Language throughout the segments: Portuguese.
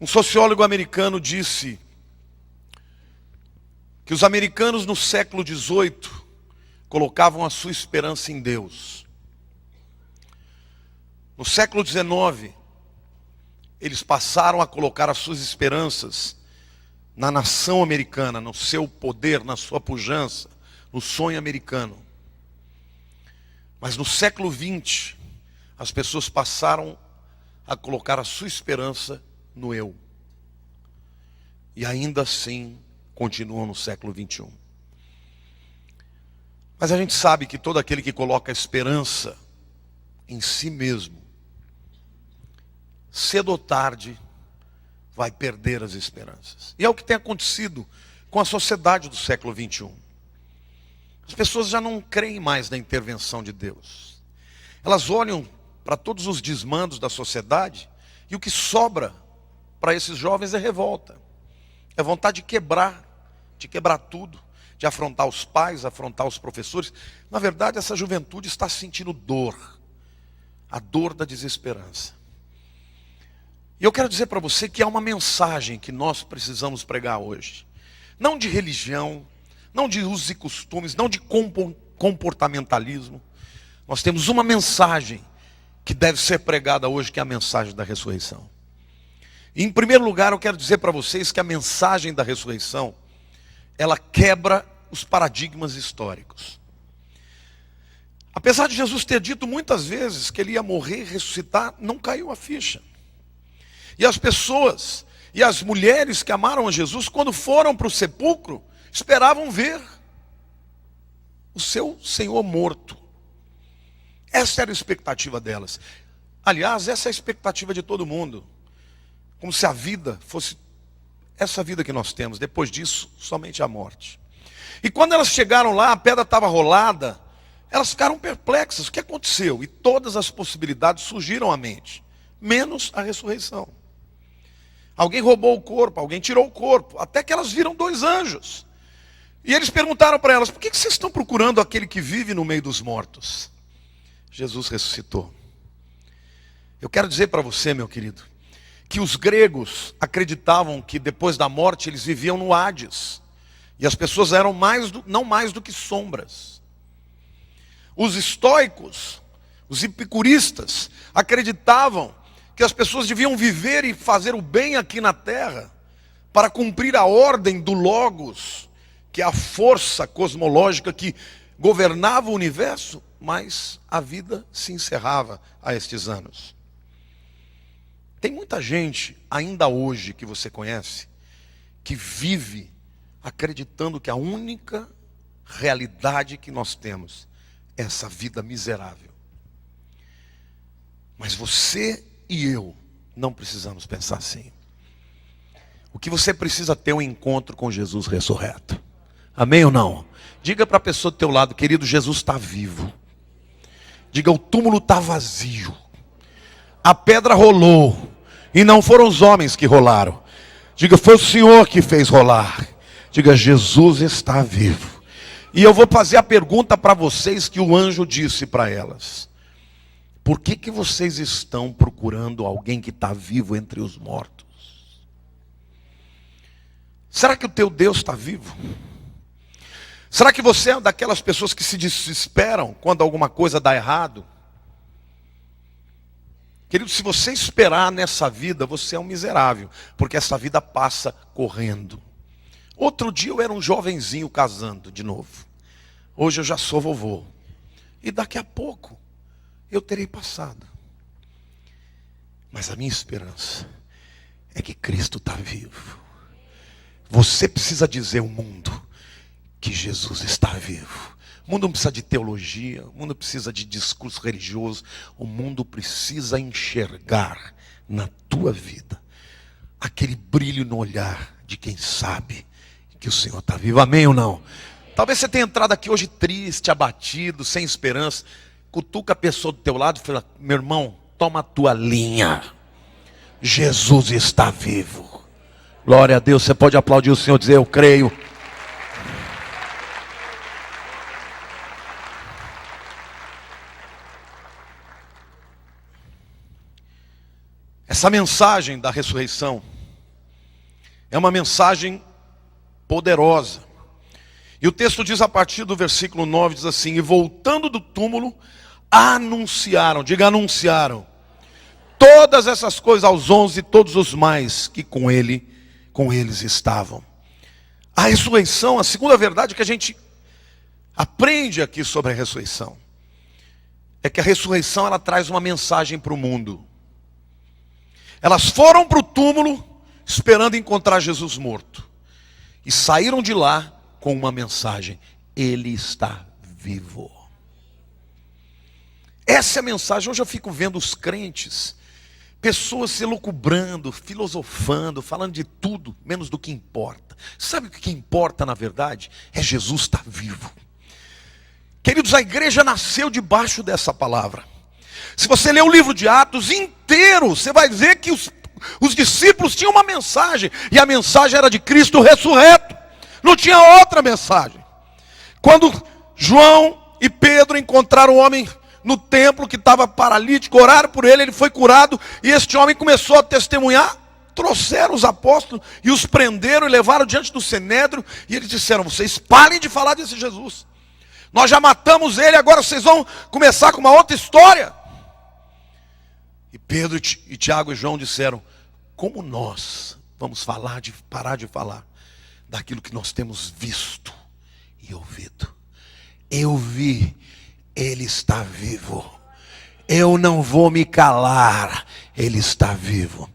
Um sociólogo americano disse que os americanos no século XVIII colocavam a sua esperança em Deus. No século XIX, eles passaram a colocar as suas esperanças na nação americana, no seu poder, na sua pujança, no sonho americano. Mas no século XX, as pessoas passaram a colocar a sua esperança no eu. E ainda assim continuam no século XXI. Mas a gente sabe que todo aquele que coloca a esperança em si mesmo, cedo ou tarde, vai perder as esperanças. E é o que tem acontecido com a sociedade do século XXI. As pessoas já não creem mais na intervenção de Deus. Elas olham para todos os desmandos da sociedade e o que sobra para esses jovens é revolta. É vontade de quebrar tudo, de afrontar os pais, afrontar os professores. Na verdade, essa juventude está sentindo dor, a dor da desesperança. E eu quero dizer para você que há uma mensagem que nós precisamos pregar hoje. Não de religião, não de usos e costumes, não de comportamentalismo. Nós temos uma mensagem que deve ser pregada hoje, que é a mensagem da ressurreição. E, em primeiro lugar, eu quero dizer para vocês que a mensagem da ressurreição, ela quebra os paradigmas históricos. Apesar de Jesus ter dito muitas vezes que ele ia morrer e ressuscitar, não caiu a ficha. E as pessoas e as mulheres que amaram a Jesus, quando foram para o sepulcro, esperavam ver o seu Senhor morto. Essa era a expectativa delas. Aliás, essa é a expectativa de todo mundo. Como se a vida fosse essa vida que nós temos. Depois disso, somente a morte. E quando elas chegaram lá, a pedra estava rolada, elas ficaram perplexas. O que aconteceu? E todas as possibilidades surgiram à mente, menos a ressurreição. Alguém roubou o corpo, alguém tirou o corpo, até que elas viram 2 anjos. E eles perguntaram para elas: por que vocês estão procurando aquele que vive no meio dos mortos? Jesus ressuscitou. Eu quero dizer para você, meu querido, que os gregos acreditavam que depois da morte eles viviam no Hades. E as pessoas eram não mais do que sombras. Os estoicos, os epicuristas, acreditavam que as pessoas deviam viver e fazer o bem aqui na terra para cumprir a ordem do Logos, que é a força cosmológica que governava o universo, mas a vida se encerrava a estes anos. Tem muita gente, ainda hoje, que você conhece, que vive acreditando que a única realidade que nós temos é essa vida miserável. Mas você e eu não precisamos pensar assim. O que você precisa ter é um encontro com Jesus ressurreto. Amém ou não? Diga para a pessoa do teu lado: querido, Jesus está vivo. Diga: o túmulo está vazio. A pedra rolou. E não foram os homens que rolaram. Diga: foi o Senhor que fez rolar. Diga: Jesus está vivo. E eu vou fazer a pergunta para vocês que o anjo disse para elas: por que vocês estão procurando alguém que está vivo entre os mortos? Será que o teu Deus está vivo? Será que você é daquelas pessoas que se desesperam quando alguma coisa dá errado? Querido, se você esperar nessa vida, você é um miserável, porque essa vida passa correndo. Outro dia eu era um jovenzinho casando de novo. Hoje eu já sou vovô. E daqui a pouco eu terei passado. Mas a minha esperança é que Cristo está vivo. Você precisa dizer ao mundo que Jesus está vivo. O mundo não precisa de teologia, o mundo precisa de discurso religioso. O mundo precisa enxergar na tua vida aquele brilho no olhar de quem sabe que o Senhor está vivo. Amém ou não? Talvez você tenha entrado aqui hoje triste, abatido, sem esperança. Cutuca a pessoa do teu lado e fala: meu irmão, toma a tua linha. Jesus está vivo. Glória a Deus. Você pode aplaudir o Senhor e dizer: eu creio. Essa mensagem da ressurreição É uma mensagem poderosa. E o texto diz a partir do versículo 9, diz assim: e voltando do túmulo, anunciaram, diga anunciaram, todas essas coisas aos 11 e todos os mais que com eles estavam. A ressurreição, a segunda verdade que a gente aprende aqui sobre a ressurreição, é que a ressurreição ela traz uma mensagem para o mundo. Elas foram para o túmulo esperando encontrar Jesus morto. E saíram de lá com uma mensagem: Ele está vivo. Essa é a mensagem. Hoje eu fico vendo os crentes, pessoas se elucubrando, filosofando, falando de tudo, menos do que importa. Sabe o que importa na verdade? É Jesus estar vivo. Queridos, a igreja nasceu debaixo dessa palavra. Se você ler o livro de Atos inteiro, você vai ver que os discípulos tinham uma mensagem, e a mensagem era de Cristo ressurreto. Não tinha outra mensagem. Quando João e Pedro encontraram o homem no templo que estava paralítico, oraram por ele, ele foi curado, e este homem começou a testemunhar. Trouxeram os apóstolos e os prenderam e levaram diante do Sinédrio, e eles disseram: vocês parem de falar desse Jesus. Nós já matamos ele, agora vocês vão começar com uma outra história. E Pedro e Tiago e João disseram: como nós vamos parar de falar daquilo que nós temos visto e ouvido? Eu vi, Ele está vivo. Eu não vou me calar, Ele está vivo.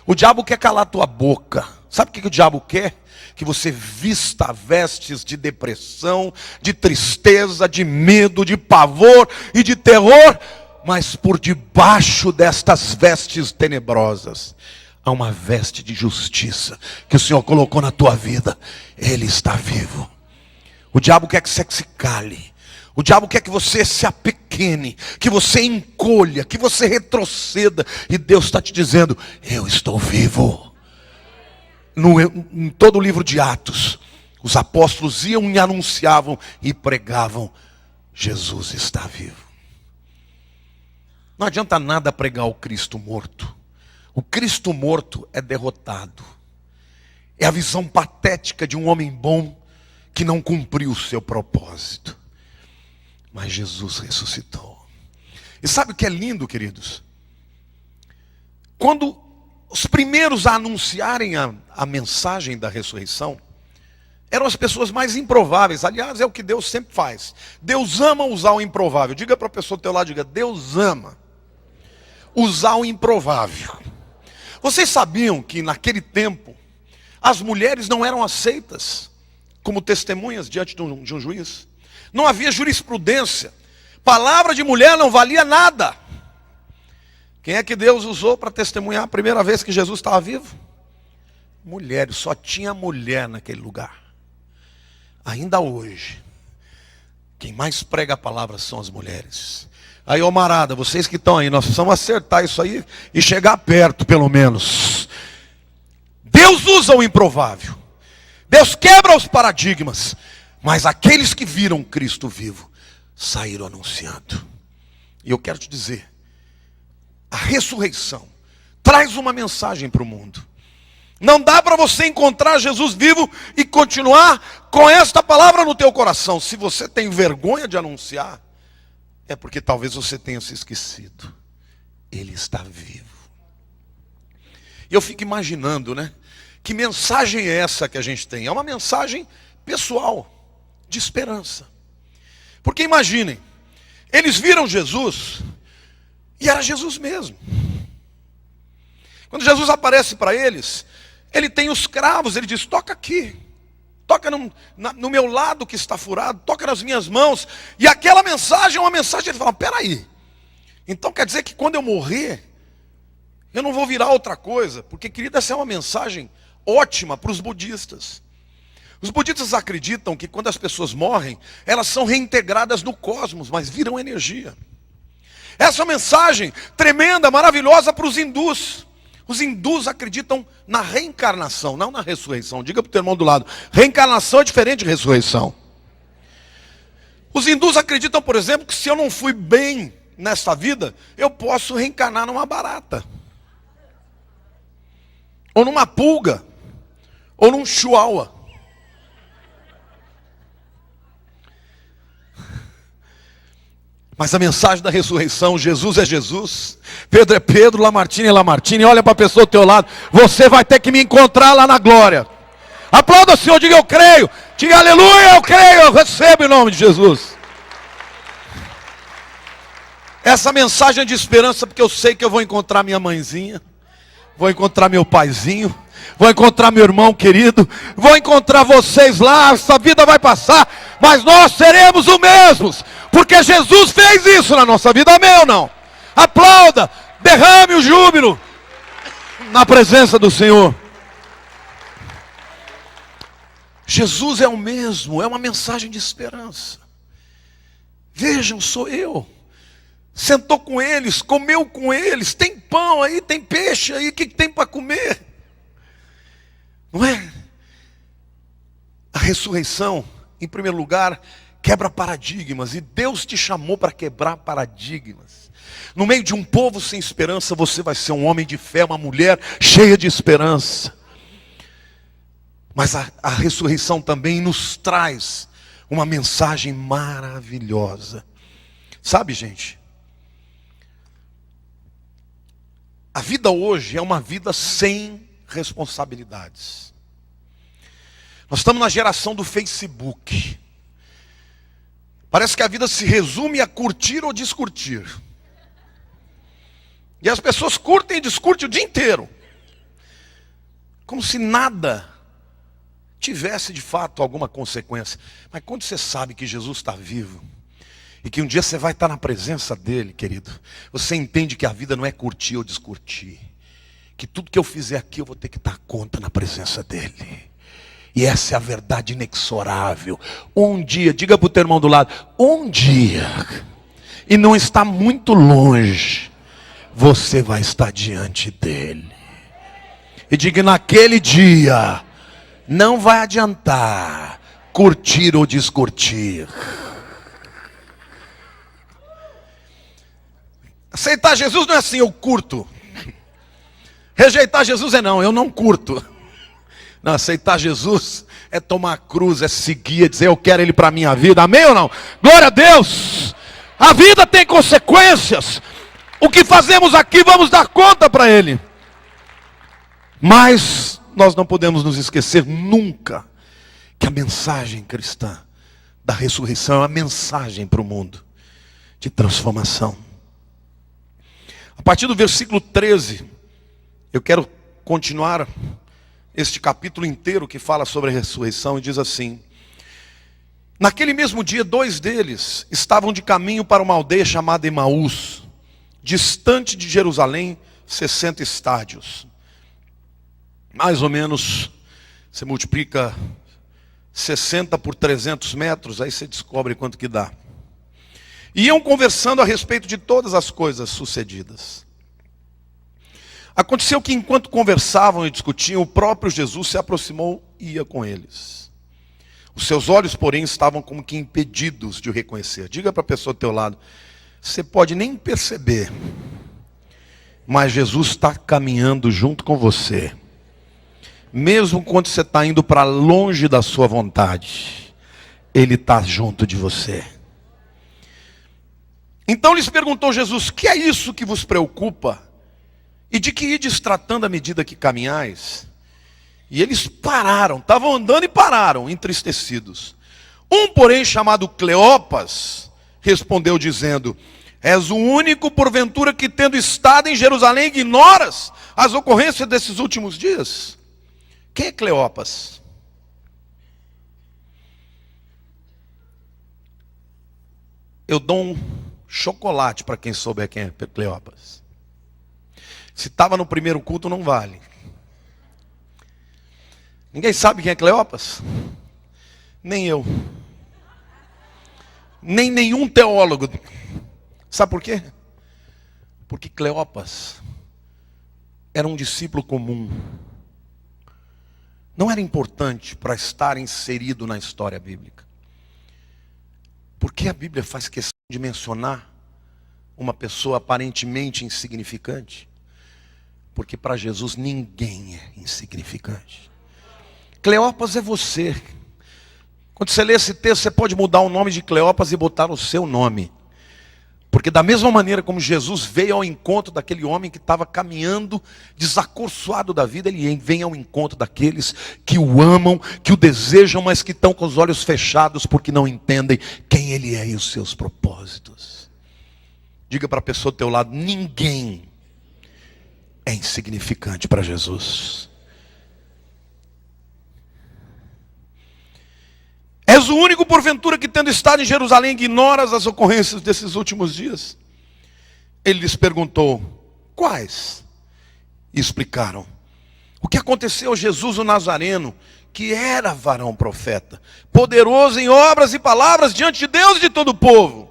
O diabo quer calar a tua boca. Sabe o que o diabo quer? Que você vista vestes de depressão, de tristeza, de medo, de pavor e de terror. Mas por debaixo destas vestes tenebrosas há uma veste de justiça que o Senhor colocou na tua vida. Ele está vivo. O diabo quer que você se cale. O diabo quer que você se apequene, que você encolha, que você retroceda. E Deus está te dizendo: eu estou vivo. Em todo o livro de Atos, os apóstolos iam e anunciavam e pregavam: Jesus está vivo. Não adianta nada pregar o Cristo morto. O Cristo morto é derrotado. É a visão patética de um homem bom que não cumpriu o seu propósito. Mas Jesus ressuscitou. E sabe o que é lindo, queridos? Quando os primeiros a anunciarem a mensagem da ressurreição eram as pessoas mais improváveis. Aliás, é o que Deus sempre faz. Deus ama usar o improvável. Diga para a pessoa do teu lado, diga: Deus ama usar o improvável. Vocês sabiam que naquele tempo as mulheres não eram aceitas como testemunhas diante de um juiz? Não havia jurisprudência. Palavra de mulher não valia nada. Quem é que Deus usou para testemunhar a primeira vez que Jesus estava vivo? Mulheres, só tinha mulher naquele lugar. Ainda hoje, quem mais prega a palavra são as mulheres. Aí, Omarada, vocês que estão aí, nós precisamos acertar isso aí e chegar perto, pelo menos. Deus usa o improvável. Deus quebra os paradigmas. Mas aqueles que viram Cristo vivo saíram anunciando. E eu quero te dizer, a ressurreição traz uma mensagem para o mundo. Não dá para você encontrar Jesus vivo e continuar com esta palavra no teu coração. Se você tem vergonha de anunciar, é porque talvez você tenha se esquecido. Ele está vivo. E eu fico imaginando, né? Que mensagem é essa que a gente tem? É uma mensagem pessoal, de esperança. Porque imaginem, eles viram Jesus e era Jesus mesmo. Quando Jesus aparece para eles, ele tem os cravos, ele diz: toca aqui, toca no meu lado que está furado, toca nas minhas mãos. E aquela mensagem é uma mensagem, ele fala: peraí, então quer dizer que quando eu morrer, eu não vou virar outra coisa? Porque, querida, essa é uma mensagem ótima para os budistas. Os budistas acreditam que quando as pessoas morrem, elas são reintegradas no cosmos, mas viram energia. Essa é uma mensagem tremenda, maravilhosa para os hindus. Os hindus acreditam na reencarnação, não na ressurreição. Diga para o teu irmão do lado: reencarnação é diferente de ressurreição. Os hindus acreditam, por exemplo, que se eu não fui bem nesta vida, eu posso reencarnar numa barata, ou numa pulga, ou num chihuahua. Mas a mensagem da ressurreição, Jesus é Jesus, Pedro é Pedro, Lamartine é Lamartine. Olha para a pessoa do teu lado, você vai ter que me encontrar lá na glória. Aplauda o Senhor, diga eu creio, diga aleluia, eu creio, eu recebo em nome de Jesus. Essa mensagem é de esperança, porque eu sei que eu vou encontrar minha mãezinha, vou encontrar meu paizinho, vou encontrar meu irmão querido, vou encontrar vocês lá. Essa vida vai passar, mas nós seremos os mesmos, porque Jesus fez isso na nossa vida, amém ou não? Aplauda, derrame o júbilo na presença do Senhor. Jesus é o mesmo, é uma mensagem de esperança. Vejam, sou eu. Sentou com eles, comeu com eles, tem pão aí, tem peixe aí, o que tem para comer? Não é? A ressurreição, em primeiro lugar, quebra paradigmas, e Deus te chamou para quebrar paradigmas. No meio de um povo sem esperança, você vai ser um homem de fé, uma mulher cheia de esperança. Mas a ressurreição também nos traz uma mensagem maravilhosa. Sabe, gente? A vida hoje é uma vida sem responsabilidades. Nós estamos na geração do Facebook. Parece que a vida se resume a curtir ou descurtir. E as pessoas curtem e descurtem o dia inteiro. Como se nada tivesse de fato alguma consequência. Mas quando você sabe que Jesus está vivo, e que um dia você vai estar na presença dele, querido, você entende que a vida não é curtir ou descurtir. Que tudo que eu fizer aqui eu vou ter que dar conta na presença dele. E essa é a verdade inexorável. Um dia, diga para o teu irmão do lado, um dia, e não está muito longe, você vai estar diante dele. E diga, naquele dia, não vai adiantar curtir ou descurtir. Aceitar Jesus não é assim, eu curto. Rejeitar Jesus é não, eu não curto. Não, aceitar Jesus é tomar a cruz, é seguir, é dizer eu quero Ele para a minha vida, amém ou não? Glória a Deus! A vida tem consequências. O que fazemos aqui vamos dar conta para Ele. Mas nós não podemos nos esquecer nunca que a mensagem cristã da ressurreição é uma mensagem para o mundo de transformação. A partir do versículo 13, eu quero continuar este capítulo inteiro que fala sobre a ressurreição, e diz assim: naquele mesmo dia, 2 deles estavam de caminho para uma aldeia chamada Emaús, distante de Jerusalém 60 estádios. Mais ou menos, você multiplica 60 por 300 metros, aí você descobre quanto que dá. Iam conversando a respeito de todas as coisas sucedidas. Aconteceu que enquanto conversavam e discutiam, o próprio Jesus se aproximou e ia com eles. Os seus olhos, porém, estavam como que impedidos de o reconhecer. Diga para a pessoa do teu lado, você pode nem perceber, mas Jesus está caminhando junto com você. Mesmo quando você está indo para longe da sua vontade, Ele está junto de você. Então lhes perguntou Jesus, que é isso que vos preocupa? E de que ides tratando à medida que caminhais? E eles pararam, estavam andando e pararam, entristecidos. Um, porém, chamado Cleopas, respondeu dizendo, és o único, porventura, que tendo estado em Jerusalém, ignoras as ocorrências desses últimos dias? Quem é Cleopas? Eu dou um chocolate para quem souber quem é Cleopas. Se estava no primeiro culto, não vale. Ninguém sabe quem é Cleopas? Nem eu. Nem nenhum teólogo. Sabe por quê? Porque Cleopas era um discípulo comum. Não era importante para estar inserido na história bíblica. Por que a Bíblia faz questão de mencionar uma pessoa aparentemente insignificante? Porque para Jesus ninguém é insignificante. Cleopas é você. Quando você lê esse texto, você pode mudar o nome de Cleopas e botar o seu nome. Porque da mesma maneira como Jesus veio ao encontro daquele homem que estava caminhando desacorçoado da vida, ele vem ao encontro daqueles que o amam, que o desejam, mas que estão com os olhos fechados porque não entendem quem ele é e os seus propósitos. Diga para a pessoa do teu lado: ninguém é insignificante para Jesus. És o único, porventura, que tendo estado em Jerusalém, ignoras as ocorrências desses últimos dias? Ele lhes perguntou: quais? E explicaram: o que aconteceu a Jesus o Nazareno, que era varão profeta, poderoso em obras e palavras diante de Deus e de todo o povo.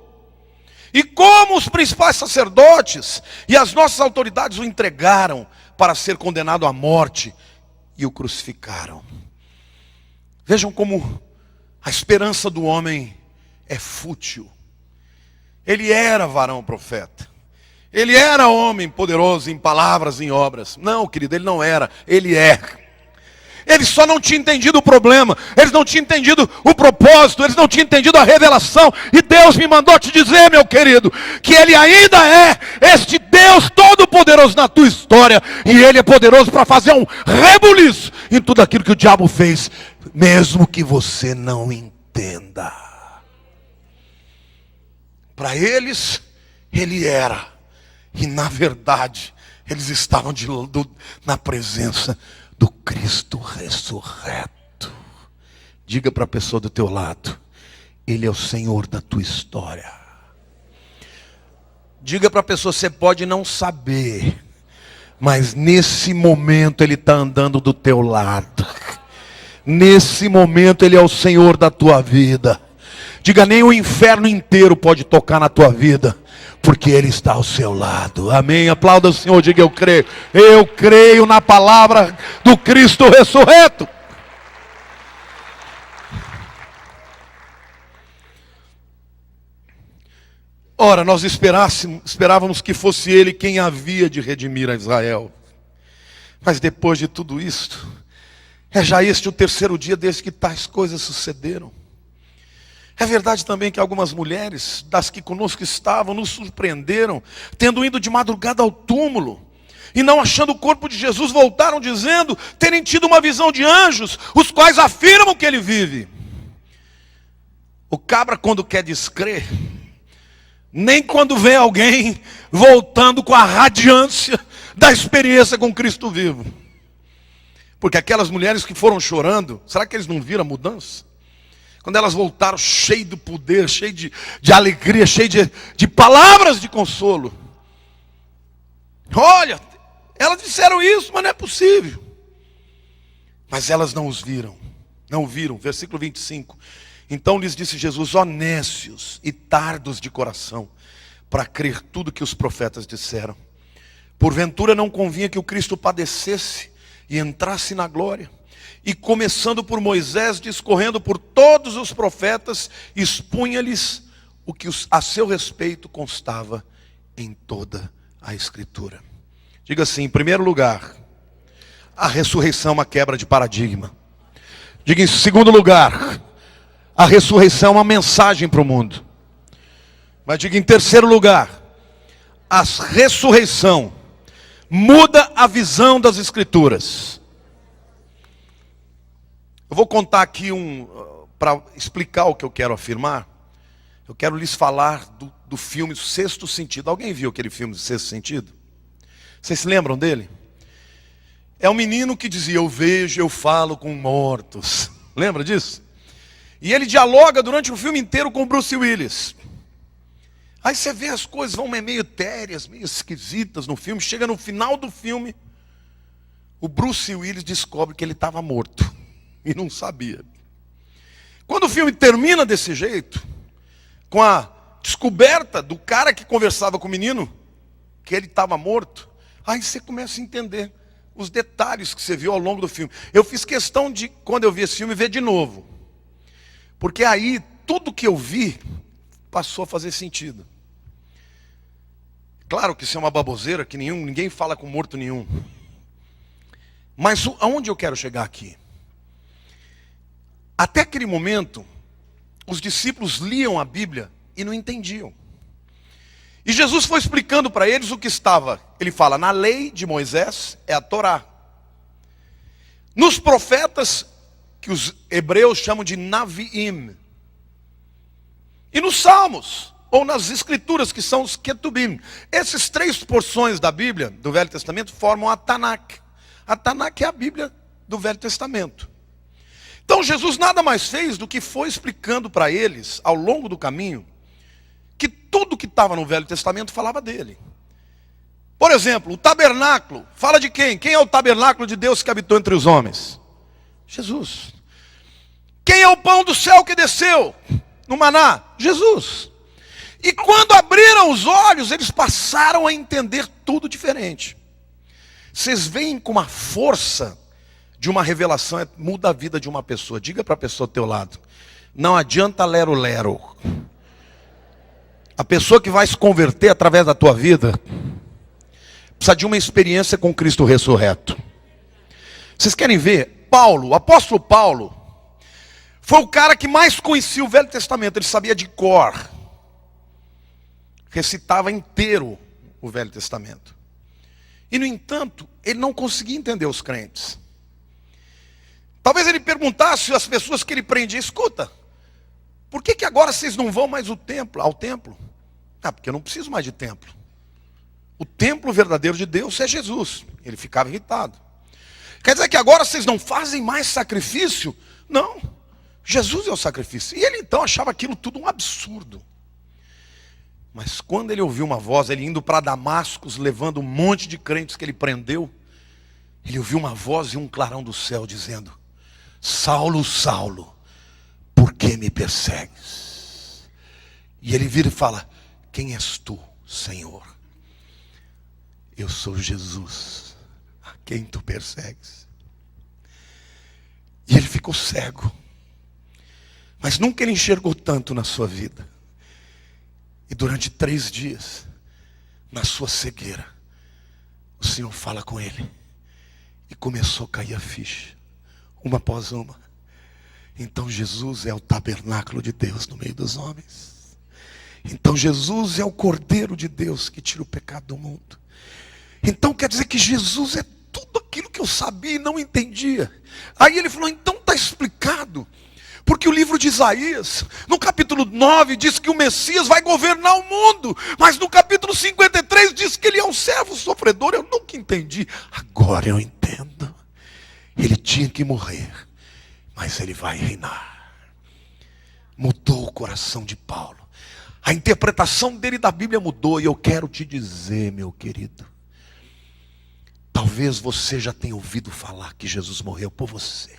E como os principais sacerdotes e as nossas autoridades o entregaram para ser condenado à morte e o crucificaram. Vejam como a esperança do homem é fútil. Ele era varão profeta. Ele era homem poderoso em palavras e em obras. Não, querido, ele não era. Ele é. Eles só não tinham entendido o problema. Eles não tinham entendido o propósito. Eles não tinham entendido a revelação. E Deus me mandou te dizer, meu querido, que Ele ainda é este Deus todo-poderoso na tua história. E Ele é poderoso para fazer um rebuliço em tudo aquilo que o diabo fez, mesmo que você não entenda. Para eles, Ele era. E na verdade, eles estavam na presença do Cristo ressurreto. Diga para a pessoa do teu lado: Ele é o Senhor da tua história. Diga para a pessoa: você pode não saber, mas nesse momento Ele está andando do teu lado. Nesse momento Ele é o Senhor da tua vida. Diga: nem o inferno inteiro pode tocar na tua vida, porque Ele está ao seu lado. Amém? Aplauda o Senhor, diga: eu creio. Eu creio na palavra do Cristo ressurreto. Ora, nós esperávamos que fosse Ele quem havia de redimir a Israel. Mas depois de tudo isto, é já este o terceiro dia desde que tais coisas sucederam. É verdade também que algumas mulheres, das que conosco estavam, nos surpreenderam, tendo ido de madrugada ao túmulo, e não achando o corpo de Jesus, voltaram dizendo terem tido uma visão de anjos, os quais afirmam que Ele vive. O cabra, quando quer descrer, nem quando vê alguém voltando com a radiância da experiência com Cristo vivo. Porque aquelas mulheres que foram chorando, será que eles não viram a mudança? Quando elas voltaram cheias do poder, cheias de alegria, cheias de palavras de consolo. Olha, elas disseram isso, mas não é possível. Mas elas não os viram. Não o viram. Versículo 25. Então lhes disse Jesus: ó nécios e tardos de coração, para crer tudo que os profetas disseram. Porventura não convinha que o Cristo padecesse e entrasse na glória? E começando por Moisés, discorrendo por todos os profetas, expunha-lhes o que a seu respeito constava em toda a Escritura. Diga assim: em primeiro lugar, a ressurreição é uma quebra de paradigma. Diga em segundo lugar, a ressurreição é uma mensagem para o mundo. Mas diga em terceiro lugar, a ressurreição muda a visão das Escrituras. Eu vou contar aqui para explicar o que eu quero afirmar. Eu quero lhes falar do filme Sexto Sentido. Alguém viu aquele filme do Sexto Sentido? Vocês se lembram dele? É um menino que dizia: eu vejo, eu falo com mortos. Lembra disso? E ele dialoga durante o filme inteiro com o Bruce Willis. Aí você vê as coisas vão meio etéreas, meio esquisitas no filme. Chega no final do filme, o Bruce Willis descobre que ele estava morto. E não sabia. Quando o filme termina desse jeito, com a descoberta do cara que conversava com o menino, que ele estava morto, aí você começa a entender os detalhes que você viu ao longo do filme. Eu fiz questão de, quando eu vi esse filme, ver de novo. Porque aí, tudo que eu vi, passou a fazer sentido. Claro que isso é uma baboseira, que ninguém fala com morto nenhum. Mas aonde eu quero chegar aqui? Até aquele momento, os discípulos liam a Bíblia e não entendiam. E Jesus foi explicando para eles o que estava. Ele fala, na lei de Moisés é a Torá. Nos profetas, que os hebreus chamam de Naviim. E nos Salmos, ou nas Escrituras, que são os Ketubim. Essas três porções da Bíblia, do Velho Testamento, formam a Tanakh. A Tanakh é a Bíblia do Velho Testamento. Então Jesus nada mais fez do que foi explicando para eles, ao longo do caminho, que tudo que estava no Velho Testamento falava dele. Por exemplo, o tabernáculo, fala de quem? Quem é o tabernáculo de Deus que habitou entre os homens? Jesus. Quem é o pão do céu que desceu no maná? Jesus. E quando abriram os olhos, eles passaram a entender tudo diferente. Vocês veem com uma força de uma revelação, muda a vida de uma pessoa. Diga para a pessoa ao teu lado, não adianta lero-lero. A pessoa que vai se converter através da tua vida, precisa de uma experiência com Cristo ressurreto. Vocês querem ver? Paulo, o apóstolo Paulo, foi o cara que mais conhecia o Velho Testamento. Ele sabia de cor. Recitava inteiro o Velho Testamento. E no entanto, ele não conseguia entender os crentes. Talvez ele perguntasse às pessoas que ele prendia, escuta, por que agora vocês não vão mais ao templo? Ah, porque eu não preciso mais de templo. O templo verdadeiro de Deus é Jesus. Ele ficava irritado. Quer dizer que agora vocês não fazem mais sacrifício? Não, Jesus é o sacrifício. E ele então achava aquilo tudo um absurdo. Mas quando ele ouviu uma voz, ele indo para Damasco, levando um monte de crentes que ele prendeu, ele ouviu uma voz e um clarão do céu dizendo, Saulo, Saulo, por que me persegues? E ele vira e fala, quem és tu, Senhor? Eu sou Jesus, a quem tu persegues. E ele ficou cego. Mas nunca ele enxergou tanto na sua vida. E durante 3 dias, na sua cegueira, o Senhor fala com ele. E começou a cair a ficha, uma após uma. Então Jesus é o tabernáculo de Deus no meio dos homens. Então Jesus é o Cordeiro de Deus que tira o pecado do mundo. Então quer dizer que Jesus é tudo aquilo que eu sabia e não entendia. Aí ele falou, então está explicado. Porque o livro de Isaías, no capítulo 9, diz que o Messias vai governar o mundo. Mas no capítulo 53 diz que ele é um servo sofredor. Eu nunca entendi. Agora eu entendo. Ele tinha que morrer, mas ele vai reinar. Mudou o coração de Paulo. A interpretação dele da Bíblia mudou. E eu quero te dizer, meu querido, talvez você já tenha ouvido falar que Jesus morreu por você.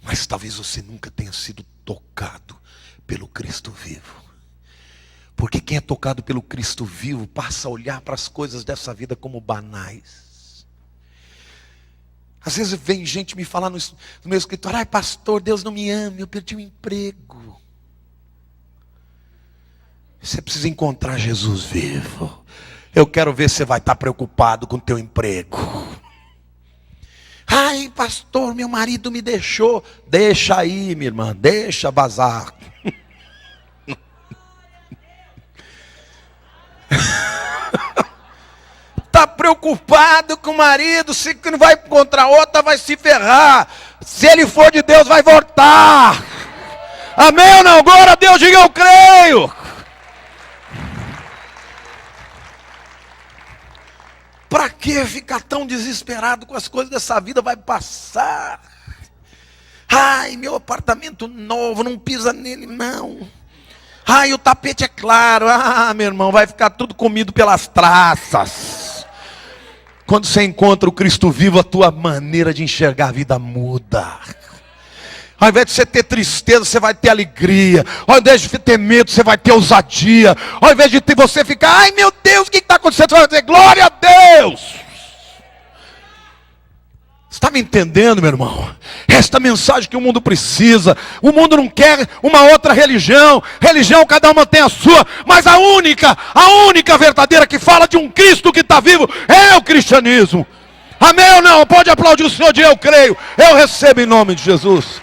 Mas talvez você nunca tenha sido tocado pelo Cristo vivo. Porque quem é tocado pelo Cristo vivo passa a olhar para as coisas dessa vida como banais. Às vezes vem gente me falar no meu escritório, ai pastor, Deus não me ama, eu perdi o emprego. Você precisa encontrar Jesus vivo. Eu quero ver se você vai estar preocupado com o teu emprego. Ai pastor, meu marido me deixou. Deixa aí, minha irmã, deixa vazar. Está preocupado com o marido, se não vai encontrar outra, vai se ferrar. Se ele for de Deus, vai voltar. Amém ou não? Glória a Deus, diga eu creio. Para que ficar tão desesperado com as coisas dessa vida? Vai passar. Ai, meu apartamento novo, não pisa nele não. Ai, o tapete é claro. Ah, meu irmão, vai ficar tudo comido pelas traças. Quando você encontra o Cristo vivo, a tua maneira de enxergar a vida muda. Ao invés de você ter tristeza, você vai ter alegria. Ao invés de ter medo, você vai ter ousadia. Ao invés de você ficar, ai meu Deus, o que está acontecendo? Você vai dizer, glória a Deus. Você está me entendendo, meu irmão? Esta mensagem que o mundo precisa. O mundo não quer uma outra religião. Religião, cada uma tem a sua. Mas a única verdadeira que fala de um Cristo que está vivo é o cristianismo. Amém ou não? Pode aplaudir o Senhor de eu creio. Eu recebo em nome de Jesus.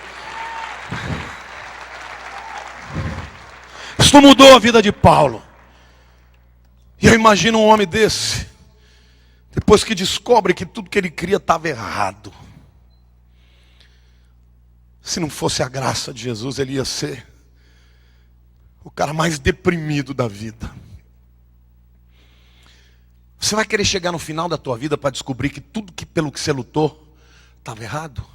Cristo mudou a vida de Paulo. E eu imagino um homem desse, depois que descobre que tudo que ele cria estava errado. Se não fosse a graça de Jesus, ele ia ser o cara mais deprimido da vida. Você vai querer chegar no final da tua vida para descobrir que tudo pelo que você lutou estava errado?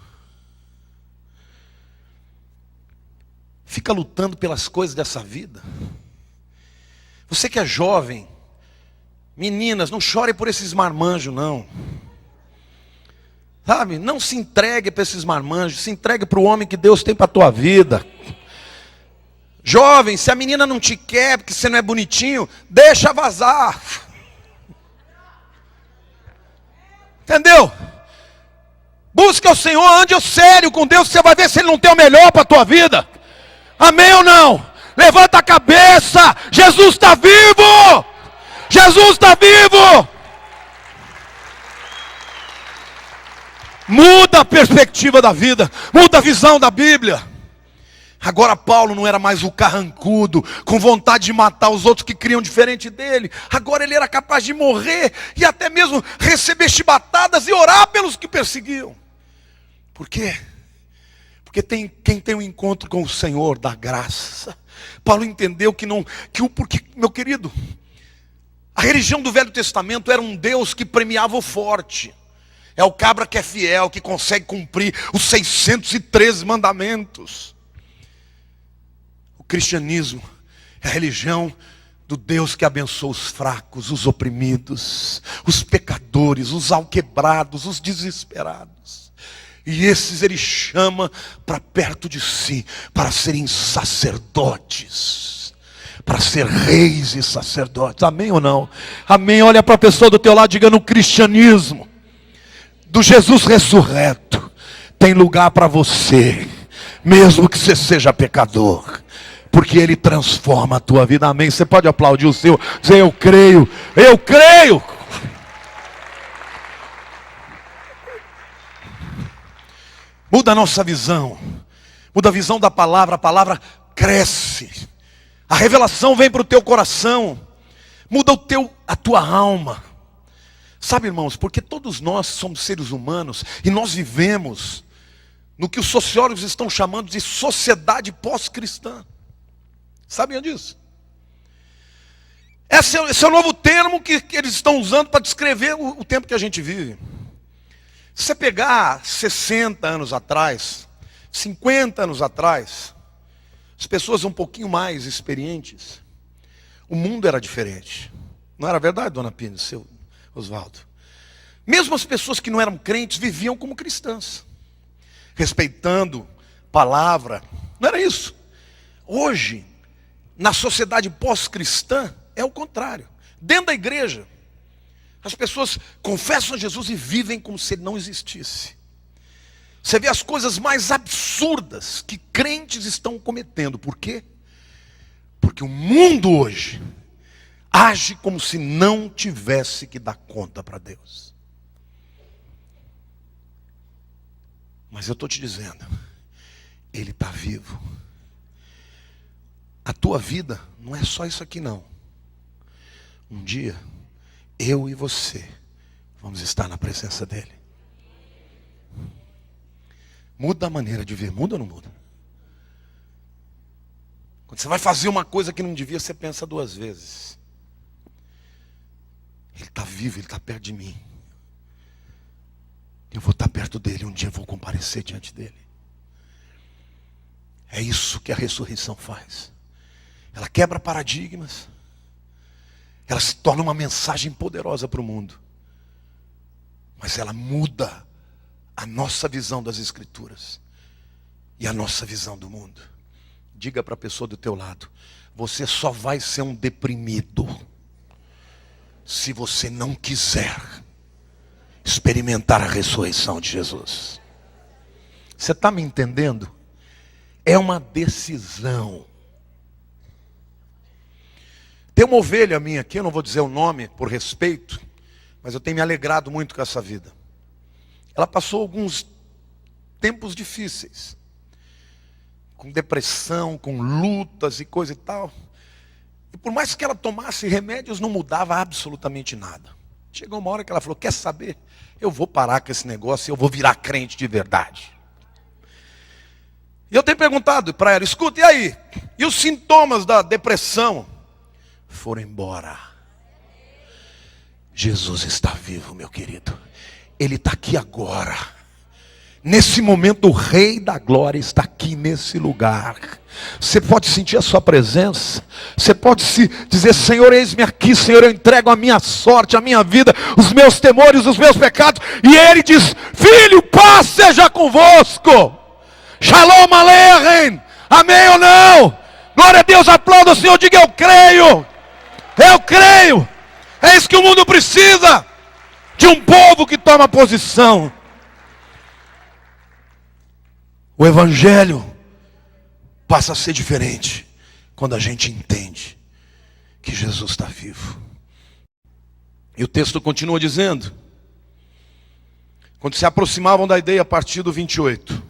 Fica lutando pelas coisas dessa vida. Você que é jovem, meninas, não chore por esses marmanjos, não. Sabe, não se entregue para esses marmanjos, se entregue para o homem que Deus tem para a tua vida. Jovem, se a menina não te quer, porque você não é bonitinho, deixa vazar. Entendeu? Busca o Senhor, ande sério com Deus, você vai ver se Ele não tem o melhor para a tua vida. Amém ou não? Levanta a cabeça, Jesus está vivo! Jesus está vivo! Muda a perspectiva da vida, muda a visão da Bíblia. Agora Paulo não era mais o carrancudo, com vontade de matar os outros que criam diferente dele. Agora ele era capaz de morrer e até mesmo receber chibatadas e orar pelos que perseguiam. Por quê? Porque quem tem um encontro com o Senhor dá graça. Paulo entendeu porque, meu querido, a religião do Velho Testamento era um Deus que premiava o forte. É o cabra que é fiel, que consegue cumprir os 613 mandamentos. O cristianismo é a religião do Deus que abençoa os fracos, os oprimidos, os pecadores, os alquebrados, os desesperados. E esses ele chama para perto de si, para serem sacerdotes, para ser reis e sacerdotes. Amém ou não? Amém. Olha para a pessoa do teu lado, diga: no cristianismo do Jesus ressurreto, tem lugar para você, mesmo que você seja pecador, porque Ele transforma a tua vida. Amém. Você pode aplaudir o Senhor, dizer: eu creio, eu creio. Muda a nossa visão, muda a visão da palavra. A palavra cresce, a revelação vem para o teu coração, muda a tua alma. Sabe, irmãos, porque todos nós somos seres humanos e nós vivemos no que os sociólogos estão chamando de sociedade pós-cristã. Sabiam disso? Esse é o novo termo que eles estão usando para descrever o tempo que a gente vive. Se você pegar 60 anos atrás, 50 anos atrás, as pessoas um pouquinho mais experientes, o mundo era diferente. Não era verdade, dona Pina, seu Oswaldo? Mesmo as pessoas que não eram crentes viviam como cristãs, respeitando palavra. Não era isso. Hoje, na sociedade pós-cristã, é o contrário. Dentro da igreja, as pessoas confessam a Jesus e vivem como se Ele não existisse. Você vê as coisas mais absurdas que crentes estão cometendo. Por quê? Porque o mundo hoje age como se não tivesse que dar conta para Deus. Mas eu estou te dizendo, Ele está vivo. A tua vida não é só isso aqui não. Um dia, eu e você vamos estar na presença dEle. Muda a maneira de ver, muda ou não muda? Quando você vai fazer uma coisa que não devia, você pensa duas vezes. Ele está vivo, Ele está perto de mim. Eu vou estar perto dEle, um dia eu vou comparecer diante dEle. É isso que a ressurreição faz. Ela quebra paradigmas. Ela se torna uma mensagem poderosa para o mundo. Mas ela muda a nossa visão das Escrituras e a nossa visão do mundo. Diga para a pessoa do teu lado: você só vai ser um deprimido se você não quiser experimentar a ressurreição de Jesus. Você está me entendendo? É uma decisão. Tem uma ovelha minha aqui, eu não vou dizer o nome por respeito, mas eu tenho me alegrado muito com essa vida. Ela passou alguns tempos difíceis, com depressão, com lutas e coisa e tal. E por mais que ela tomasse remédios, não mudava absolutamente nada. Chegou uma hora que ela falou, quer saber? Eu vou parar com esse negócio e eu vou virar crente de verdade. E eu tenho perguntado para ela, escuta, e aí? E os sintomas da depressão? Foram embora. Jesus está vivo, meu querido. Ele está aqui agora. Nesse momento o Rei da Glória está aqui nesse lugar. Você pode sentir a sua presença. Você pode se dizer, Senhor, eis-me aqui, Senhor, eu entrego a minha sorte, a minha vida, os meus temores, os meus pecados. E Ele diz, filho, paz seja convosco. Shalom Aleichem. Amém ou não? Glória a Deus, aplauda o Senhor, diga eu creio. Eu creio. É isso que o mundo precisa. De um povo que toma posição. O Evangelho passa a ser diferente quando a gente entende que Jesus está vivo. E o texto continua dizendo, quando se aproximavam da aldeia a partir do 28,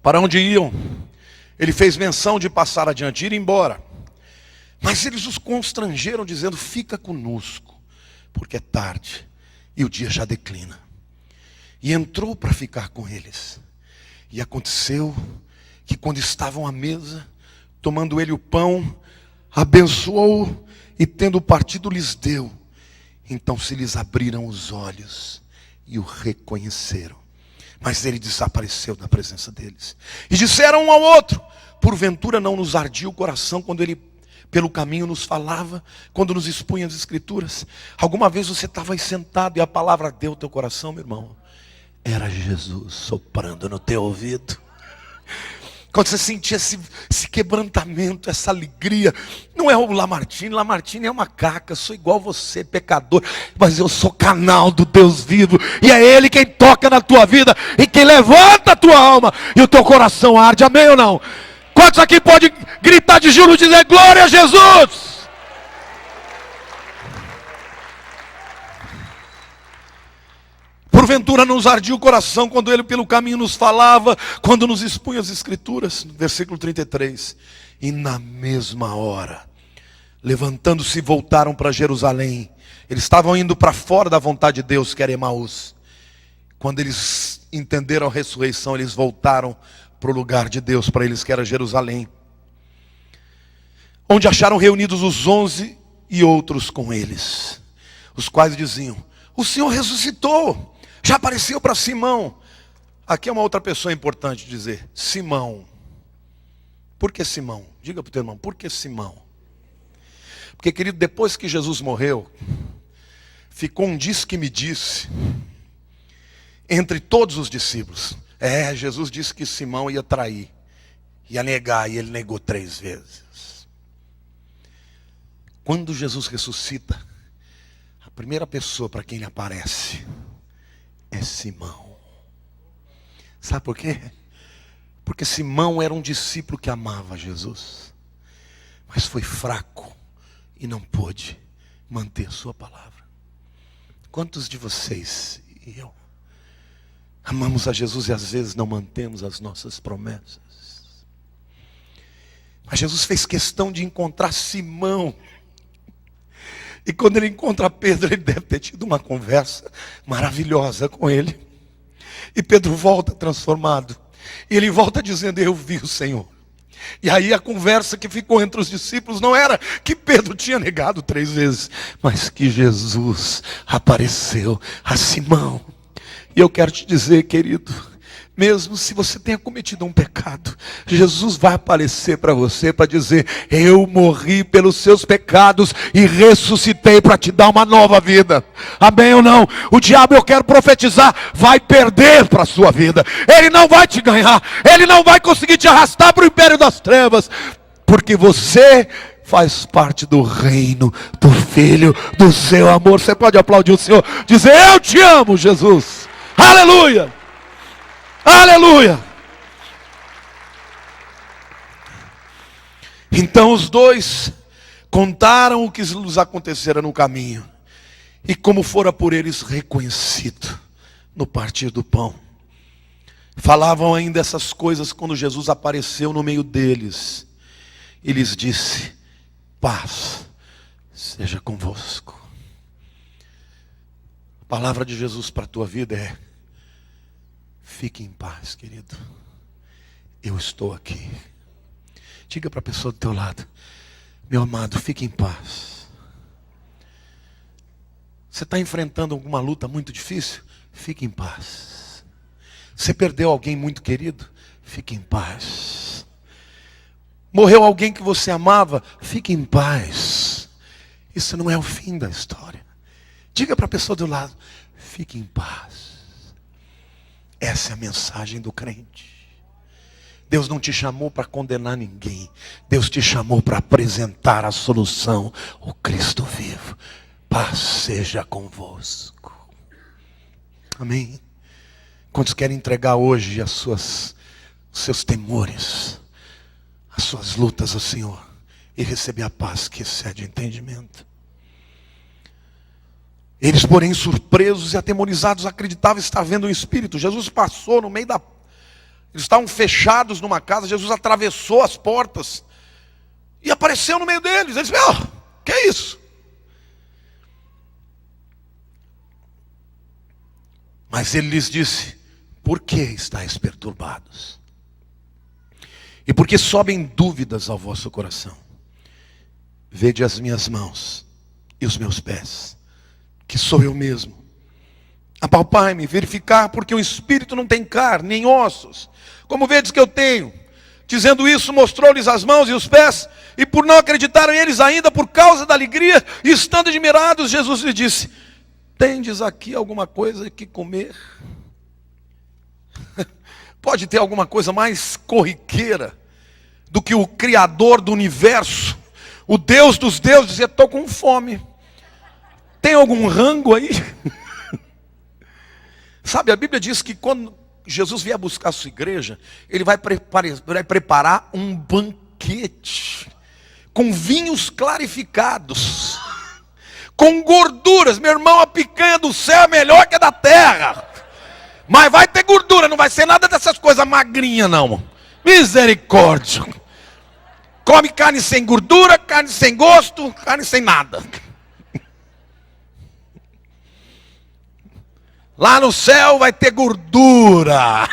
para onde iam, ele fez menção de passar adiante, ir embora. Mas eles os constrangeram dizendo, fica conosco, porque é tarde e o dia já declina. E entrou para ficar com eles. E aconteceu que quando estavam à mesa, tomando ele o pão, abençoou e tendo partido lhes deu. Então se lhes abriram os olhos e o reconheceram. Mas ele desapareceu da presença deles. E disseram um ao outro, porventura não nos ardia o coração quando ele pelo caminho nos falava, quando nos expunha as escrituras? Alguma vez você estava aí sentado e a palavra deu ao teu coração, meu irmão? Era Jesus soprando no teu ouvido. Quando você sentia esse quebrantamento, essa alegria. Não é o Lamartine é uma caca. Eu sou igual você, pecador, mas eu sou canal do Deus vivo. E é Ele quem toca na tua vida e quem levanta a tua alma. E o teu coração arde, amém ou não? Quantos aqui podem gritar de júbilo e dizer glória a Jesus? Porventura não nos ardia o coração quando ele pelo caminho nos falava, quando nos expunha as escrituras. Versículo 33. E na mesma hora, levantando-se, voltaram para Jerusalém. Eles estavam indo para fora da vontade de Deus, que era Emaús. Quando eles entenderam a ressurreição, eles voltaram para o lugar de Deus, para eles que era Jerusalém. Onde acharam reunidos os 11 e outros com eles. Os quais diziam, o Senhor ressuscitou. Já apareceu para Simão. Aqui é uma outra pessoa importante dizer. Simão. Por que Simão? Diga para o teu irmão, por que Simão? Porque, querido, depois que Jesus morreu, ficou um diz-que-me-disse entre todos os discípulos. Jesus disse que Simão ia trair, ia negar, e ele negou 3 vezes. Quando Jesus ressuscita, a primeira pessoa para quem ele aparece é Simão. Sabe por quê? Porque Simão era um discípulo que amava Jesus, mas foi fraco e não pôde manter sua palavra. Quantos de vocês e eu amamos a Jesus e às vezes não mantemos as nossas promessas? Mas Jesus fez questão de encontrar Simão. E quando ele encontra Pedro, ele deve ter tido uma conversa maravilhosa com ele. E Pedro volta transformado. E ele volta dizendo, eu vi o Senhor. E aí a conversa que ficou entre os discípulos não era que Pedro tinha negado 3 vezes, mas que Jesus apareceu a Simão. E eu quero te dizer, querido, mesmo se você tenha cometido um pecado, Jesus vai aparecer para você para dizer, eu morri pelos seus pecados e ressuscitei para te dar uma nova vida. Amém ou não? O diabo, eu quero profetizar, vai perder para a sua vida. Ele não vai te ganhar. Ele não vai conseguir te arrastar para o império das trevas. Porque você faz parte do reino do Filho do seu amor. Você pode aplaudir o Senhor, dizer, eu te amo, Jesus. Aleluia. Aleluia! Então os dois contaram o que lhes acontecera no caminho e como fora por eles reconhecido no partir do pão. Falavam ainda essas coisas quando Jesus apareceu no meio deles. e lhes disse: paz seja convosco. A palavra de Jesus para a tua vida é: fique em paz, querido. Eu estou aqui. Diga para a pessoa do teu lado: meu amado, fique em paz. Você está enfrentando alguma luta muito difícil? Fique em paz. Você perdeu alguém muito querido? Fique em paz. Morreu alguém que você amava? Fique em paz. Isso não é o fim da história. Diga para a pessoa do lado: fique em paz. Essa é a mensagem do crente. Deus não te chamou para condenar ninguém. Deus te chamou para apresentar a solução, o Cristo vivo. Paz seja convosco. Amém? Quantos querem entregar hoje os seus temores, as suas lutas ao Senhor e receber a paz que excede o entendimento? Eles, porém, surpresos e atemorizados, acreditavam estar vendo um espírito. Jesus passou no meio da... Eles estavam fechados numa casa. Jesus atravessou as portas e apareceu no meio deles. Eles disseram: que é isso? Mas ele lhes disse: por que estáis perturbados? E por que sobem dúvidas ao vosso coração? Vede as minhas mãos e os meus pés, que sou eu mesmo. Apalpai-me, verificar, porque o espírito não tem carne, nem ossos, como vedes que eu tenho. Dizendo isso, mostrou-lhes as mãos e os pés, e por não acreditarem eles ainda, por causa da alegria, e estando admirados, Jesus lhes disse: tendes aqui alguma coisa que comer? Pode ter alguma coisa mais corriqueira do que o Criador do universo, o Deus dos deuses, dizer: estou com fome. Tem algum rango aí? Sabe, a Bíblia diz que quando Jesus vier buscar a sua igreja, Ele vai preparar um banquete, com vinhos clarificados, com gorduras. Meu irmão, a picanha do céu é melhor que a da terra. Mas vai ter gordura, não vai ser nada dessas coisas magrinhas não. Misericórdia. Come carne sem gordura, carne sem gosto, carne sem nada. Lá no céu vai ter gordura.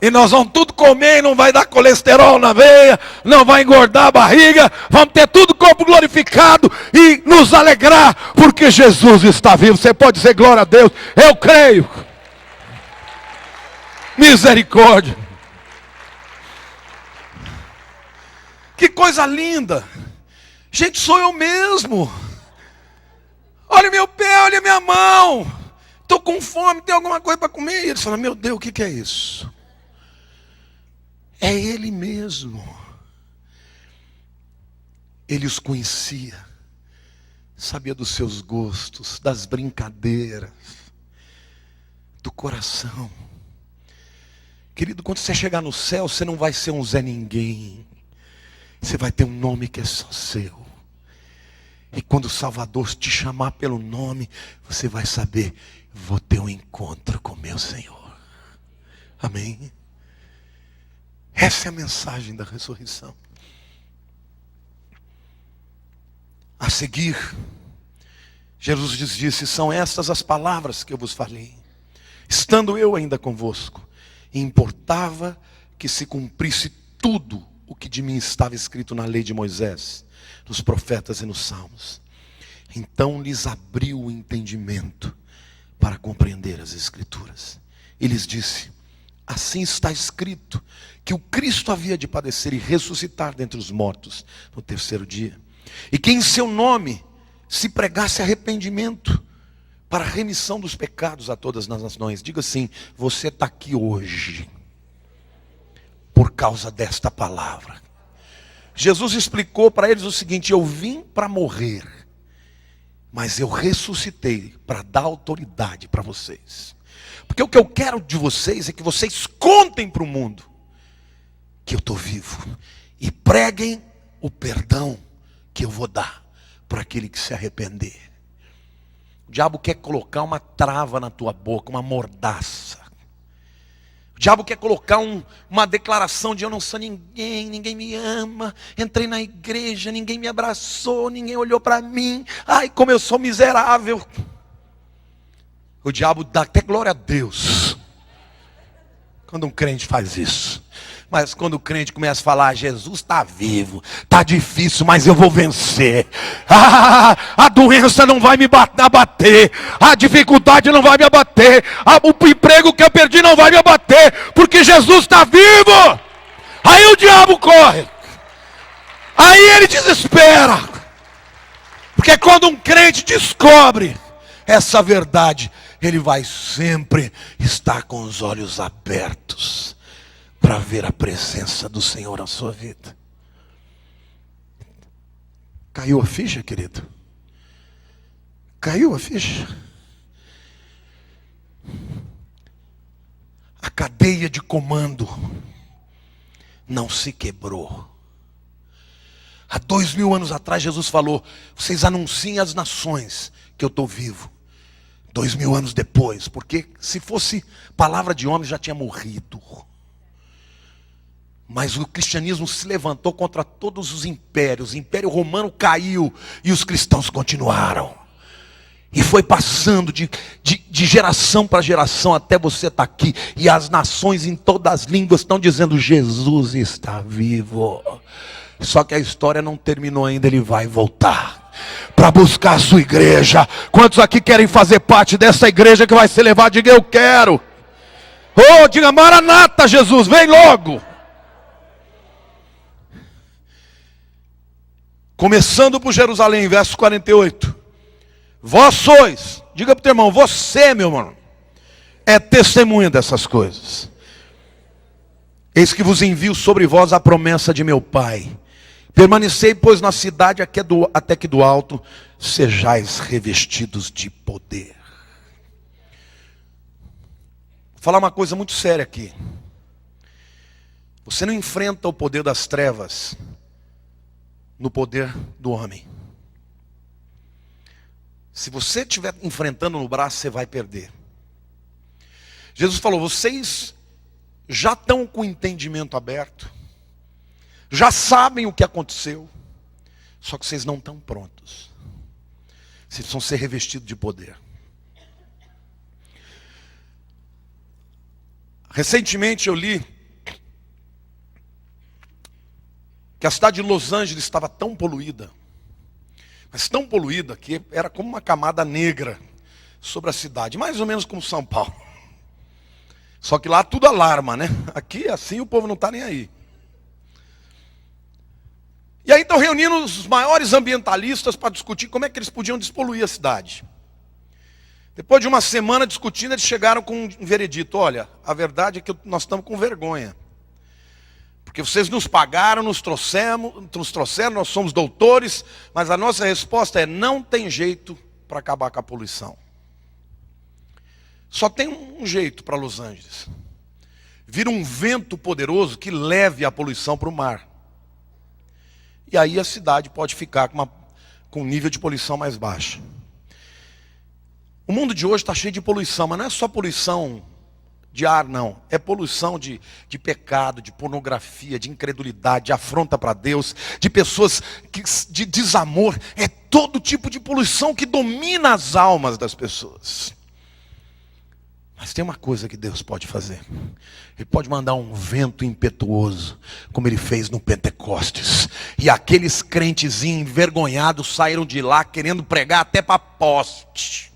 E nós vamos tudo comer e não vai dar colesterol na veia, não vai engordar a barriga. Vamos ter tudo corpo glorificado e nos alegrar, porque Jesus está vivo. Você pode dizer glória a Deus? Eu creio. Misericórdia. Que coisa linda. Gente, sou eu mesmo. Olha meu pé, olha minha mão. Estou com fome, tem alguma coisa para comer? E eles falam: meu Deus, o que é isso? É Ele mesmo. Ele os conhecia, sabia dos seus gostos, das brincadeiras, do coração. Querido, quando você chegar no céu, você não vai ser um Zé Ninguém. Você vai ter um nome que é só seu. E quando o Salvador te chamar pelo nome, você vai saber: vou ter um encontro com meu Senhor. Amém? Essa é a mensagem da ressurreição. A seguir, Jesus lhes disse: são estas as palavras que eu vos falei, estando eu ainda convosco. E importava que se cumprisse tudo o que de mim estava escrito na lei de Moisés, nos profetas e nos salmos. Então lhes abriu o entendimento para compreender as Escrituras. E lhes disse: assim está escrito, que o Cristo havia de padecer e ressuscitar dentre os mortos no terceiro dia. E que em seu nome se pregasse arrependimento para a remissão dos pecados a todas as nações. Diga assim: você está aqui hoje por causa desta palavra. Jesus explicou para eles o seguinte: eu vim para morrer, mas eu ressuscitei para dar autoridade para vocês. Porque o que eu quero de vocês é que vocês contem para o mundo que eu estou vivo. E preguem o perdão que eu vou dar para aquele que se arrepender. O diabo quer colocar uma trava na tua boca, uma mordaça. O diabo quer colocar uma declaração de eu não sou ninguém, ninguém me ama, entrei na igreja, ninguém me abraçou, ninguém olhou para mim, ai como eu sou miserável. O diabo dá até glória a Deus quando um crente faz isso. Mas quando o crente começa a falar, Jesus está vivo, está difícil, mas eu vou vencer. A doença não vai me abater, a dificuldade não vai me abater, o emprego que eu perdi não vai me abater, porque Jesus está vivo. Aí o diabo corre, aí ele desespera, porque quando um crente descobre essa verdade, ele vai sempre estar com os olhos abertos para ver a presença do Senhor na sua vida. Caiu a ficha, querido? Caiu a ficha? A cadeia de comando não se quebrou. Há 2000 anos atrás Jesus falou, vocês anunciem às nações que eu estou vivo. 2000 anos depois, porque se fosse palavra de homem já tinha morrido. Mas o cristianismo se levantou contra todos os impérios. O império romano caiu e os cristãos continuaram. E foi passando de geração para geração até você estar aqui. E as nações em todas as línguas estão dizendo, Jesus está vivo. Só que a história não terminou ainda, ele vai voltar para buscar a sua igreja. Quantos aqui querem fazer parte dessa igreja que vai ser levada? Diga, eu quero. Oh, diga, Maranata, Jesus, vem logo. Começando por Jerusalém, verso 48. Vós sois, diga para o teu irmão, você, meu irmão, é testemunha dessas coisas. Eis que vos envio sobre vós a promessa de meu Pai. Permanecei, pois, na cidade até que do alto sejais revestidos de poder. Vou falar uma coisa muito séria aqui. Você não enfrenta o poder das trevas no poder do homem. Se você estiver enfrentando no braço, você vai perder. Jesus falou, vocês já estão com o entendimento aberto, já sabem o que aconteceu, só que vocês não estão prontos. Vocês precisam ser revestidos de poder. Recentemente eu li que a cidade de Los Angeles estava tão poluída, mas tão poluída que era como uma camada negra sobre a cidade, mais ou menos como São Paulo. Só que lá tudo alarma, né? Aqui assim o povo não está nem aí. E aí estão reunindo os maiores ambientalistas para discutir como é que eles podiam despoluir a cidade. Depois de uma semana discutindo, eles chegaram com um veredito. Olha, a verdade é que nós estamos com vergonha. Porque vocês nos pagaram, nos trouxeram, nós somos doutores, mas a nossa resposta é, não tem jeito para acabar com a poluição. Só tem um jeito para Los Angeles. Vir um vento poderoso que leve a poluição para o mar. E aí a cidade pode ficar com um nível de poluição mais baixo. O mundo de hoje está cheio de poluição, mas não é só poluição de ar, não. É poluição de pecado, de pornografia, de incredulidade, de afronta para Deus, de pessoas de desamor. É todo tipo de poluição que domina as almas das pessoas. Mas tem uma coisa que Deus pode fazer. Ele pode mandar um vento impetuoso, como Ele fez no Pentecostes. E aqueles crentes envergonhados saíram de lá querendo pregar até para poste.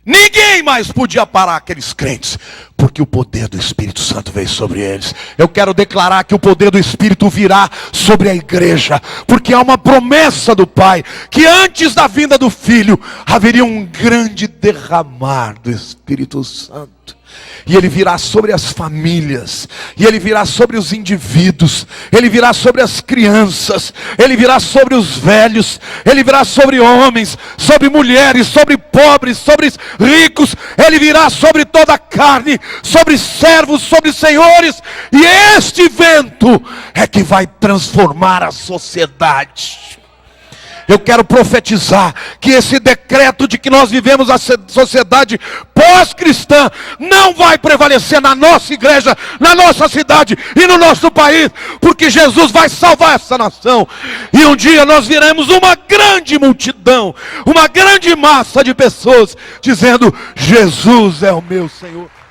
Ninguém mais podia parar aqueles crentes, porque o poder do Espírito Santo veio sobre eles. Eu quero declarar que o poder do Espírito virá sobre a igreja, porque há uma promessa do Pai, que antes da vinda do Filho, haveria um grande derramar do Espírito Santo. E ele virá sobre as famílias, e ele virá sobre os indivíduos, ele virá sobre as crianças, ele virá sobre os velhos, ele virá sobre homens, sobre mulheres, sobre pobres, sobre ricos, ele virá sobre toda a carne, sobre servos, sobre senhores, e este vento é que vai transformar a sociedade. Eu quero profetizar que esse decreto de que nós vivemos a sociedade pós-cristã não vai prevalecer na nossa igreja, na nossa cidade e no nosso país, porque Jesus vai salvar essa nação. E um dia nós viremos uma grande multidão, uma grande massa de pessoas dizendo: Jesus é o meu Senhor.